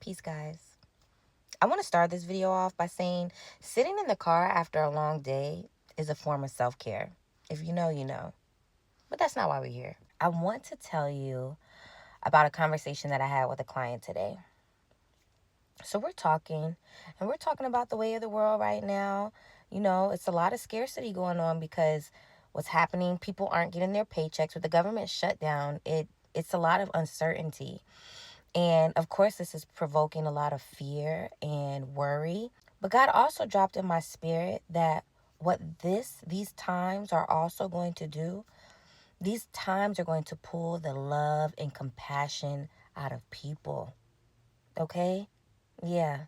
Peace, guys. I want to start this video off by saying sitting in the car after a long day is a form of self-care. If you know, you know. But that's not why we're here. I want to tell you about a conversation that I had with a client today. So we're talking about the way of the world right now. You know, it's a lot of scarcity going on because what's happening, people aren't getting their paychecks. With the government shutdown, it's a lot of uncertainty. And of course, this is provoking a lot of fear and worry. But God also dropped in my spirit that these times are also going to do, these times are going to pull the love and compassion out of people. Okay? Yeah.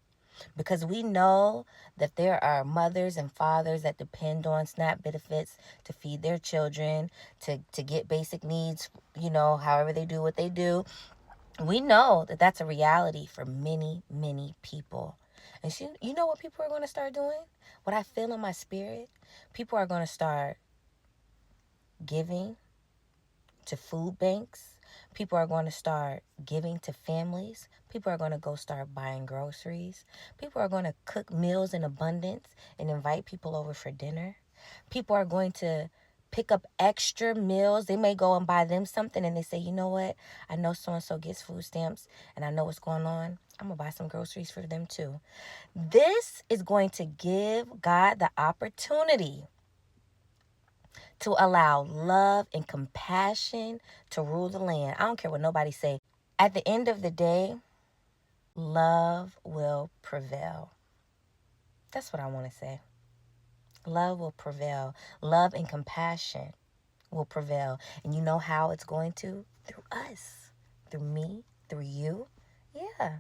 Because we know that there are mothers and fathers that depend on SNAP benefits to feed their children, to get basic needs, however they do what they do. We know that that's a reality for many, many people. And you know what people are going to start doing? What I feel in my spirit? People are going to start giving to food banks. People are going to start giving to families. People are going to go start buying groceries. People are going to cook meals in abundance and invite people over for dinner. People are going to pick up extra meals. They may go and buy them something and they say, you know what? I know so-and-so gets food stamps and I know what's going on. I'm going to buy some groceries for them too. This is going to give God the opportunity to allow love and compassion to rule the land. I don't care what nobody say. At the end of the day, love will prevail. That's what I want to say. Love will prevail. Love and compassion will prevail. And you know how it's going to? Through us. Through me. Through you. Yeah.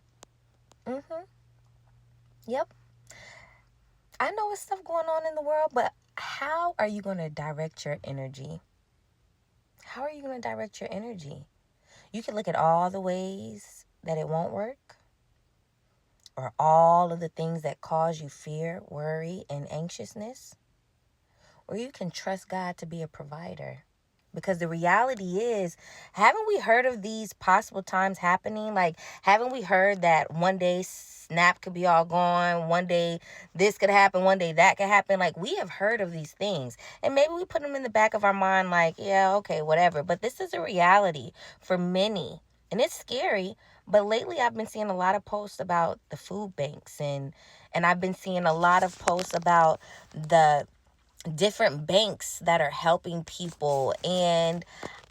Yep. I know it's stuff going on in the world, but how are you going to direct your energy? How are you going to direct your energy? You can look at all the ways that it won't work, or all of the things that cause you fear, worry, and anxiousness. Or you can trust God to be a provider. Because the reality is, haven't we heard of these possible times happening? Like, haven't we heard that one day SNAP could be all gone, one day this could happen, one day that could happen? Like, we have heard of these things. And maybe we put them in the back of our mind like, yeah, okay, whatever. But this is a reality for many. And it's scary. But lately I've been seeing a lot of posts about the food banks. And I've been seeing a lot of posts about the different banks that are helping people. And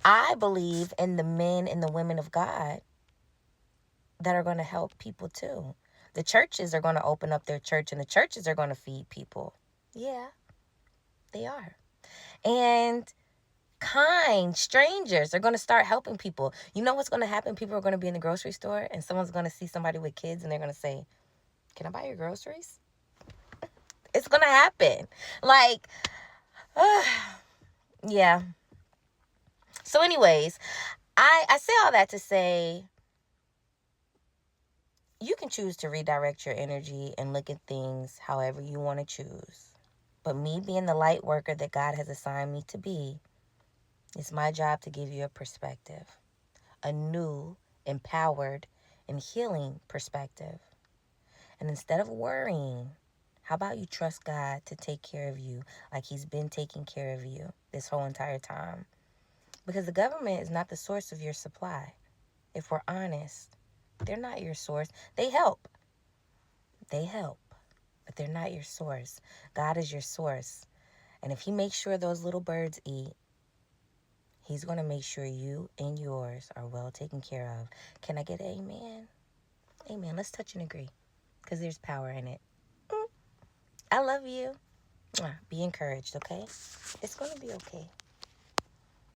I believe in the men and the women of God that are going to help people too. The churches are going to open up their church and the churches are going to feed people. Yeah, they are. And kind strangers are going to start helping people. You know what's going to happen? People are going to be in the grocery store and someone's going to see somebody with kids and they're going to say, can I buy your groceries? It's going to happen. Like, yeah. So anyways, I say all that to say you can choose to redirect your energy and look at things however you want to choose. But me being the light worker that God has assigned me to be, it's my job to give you a perspective, a new, empowered, and healing perspective. And instead of worrying, how about you trust God to take care of you like he's been taking care of you this whole entire time? Because the government is not the source of your supply. If we're honest, they're not your source. They help, but they're not your source. God is your source. And if he makes sure those little birds eat, he's going to make sure you and yours are well taken care of. Can I get an amen? Amen. Let's touch and agree because there's power in it. I love you. Be encouraged, okay? It's going to be okay.